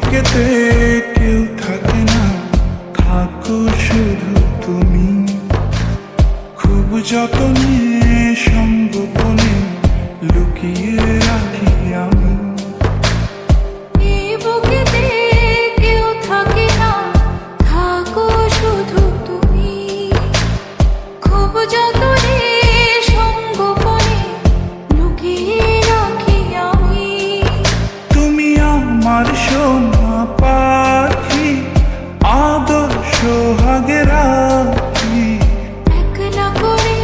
বুকেতে কেউ থাকে না, থাকো শুধু তুমি। খুব যতনে সংগোপনে লুকিয়ে রাখি আমি। বুকেতে কেউ থাকে না, থাকো শুধু তুমি। খুব যতনে সংগোপনে লুকিয়ে রাখি আমি। তুমি আমার সোনা পাখি, আদর সোহাগে রাখি। একলা করে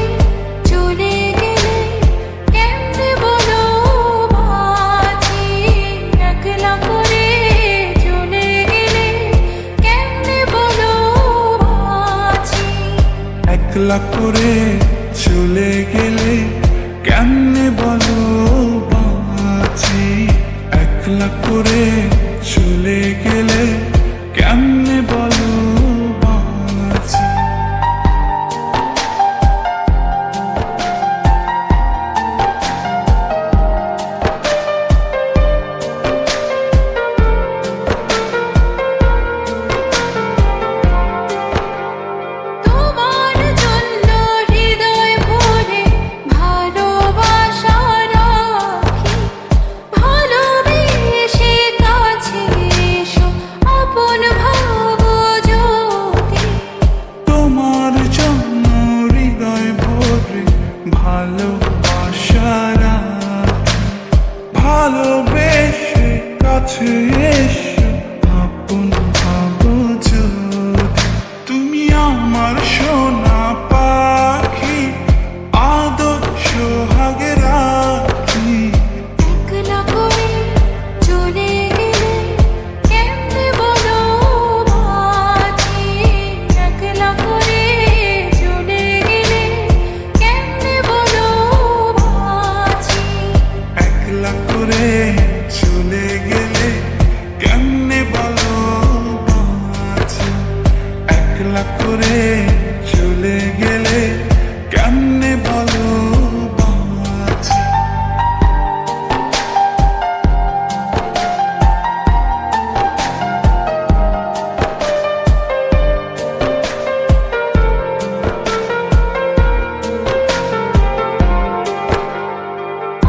চলে গেলে কেমনে বলো বাঁচি। একলা করে চলে গেলে কেমনে বলো বাঁচি। একলা করে চলে গেলে কেমনে বলো বাঁচি। একলা করে চলে গেলে কেমনে বলো বাঁচি। তোমার জন্য হৃদয় ভরে ভালোবাসা রাখি। ভালোবেসে কাছে এসো, আপন ভাবো যদি। তোমার জন্য হৃদয় ভরে ভালোবাসা রাখি। ভালোবেসে কাছে এসো, আপন ভাবো যদি। তুমি আমার সোনা পাখি, আদর সোহাগে রাখি। একলা করে চলে গেলে কেমনে বলো বাঁচি। একলা করে চলে গেলে কেমনে বলো বাঁচি। একলা করে চলে গেলে কেমনে বলো বাঁচি। একলা করে চলে গেলে কেমনে বলো বাঁচি।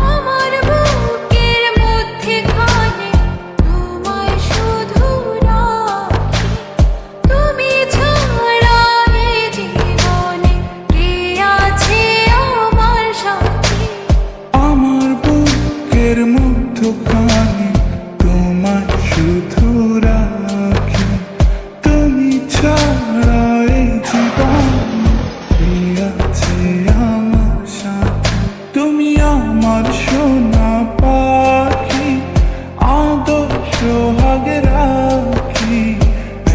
আমার বুকের মধ্যেখানে তোমায় শুধু রাখি। তুমি ছাড়া এ জীবনে কে আছে আমার সাথী। আমার বুকের মধ্যখানে তোমায় শুধু রাখি। তুমি ছাড়া এই জীবনে কে আছে আমার সাথে। তুমি আমার সোনা পাখি, আদর সোহাগে রাখি।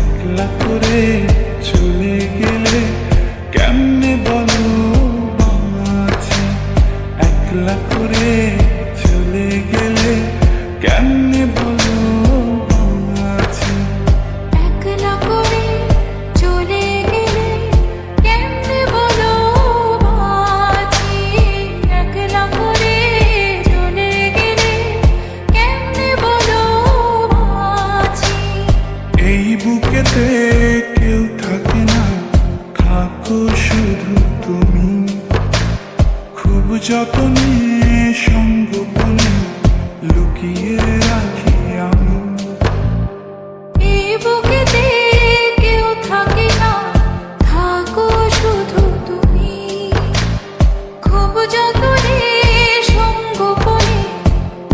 একলা করে চলে গেলে কেমনে বলো বাঁচি। একলা করে চলে গেলে কেমনে বলো বাঁচি। একলা করে চলে গেলে কেমনে বলো বাঁচি। একলা করে চলে গেলে কেমনে বলো বাঁচি। এই বুকেতে কেউ থাকে না, থাকো শুধু তুমি। খুব যতনে সংগোপনে লুকিয়ে রাখি আমি। এই বুকেতে কেউ থাকে না, থাকো শুধু তুমি। খুব যতনে সংগোপনে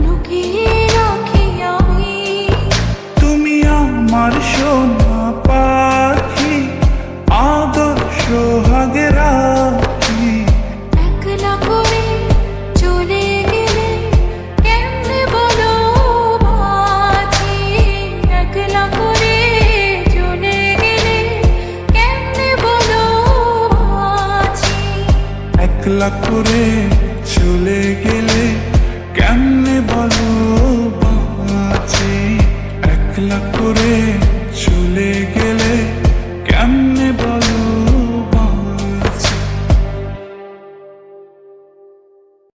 লুকিয়ে রাখি আমি। তুমি আমার সোনা পাখি, আদর সোহাগে রাখি। একলা করে চলে গেলে কেমনে বলো বাঁচি। একলা করে চলে গেলে কেমনে বলো বাঁচি। একলা করে চলে গেলে কেমনে বলো বাঁচি। একলা করে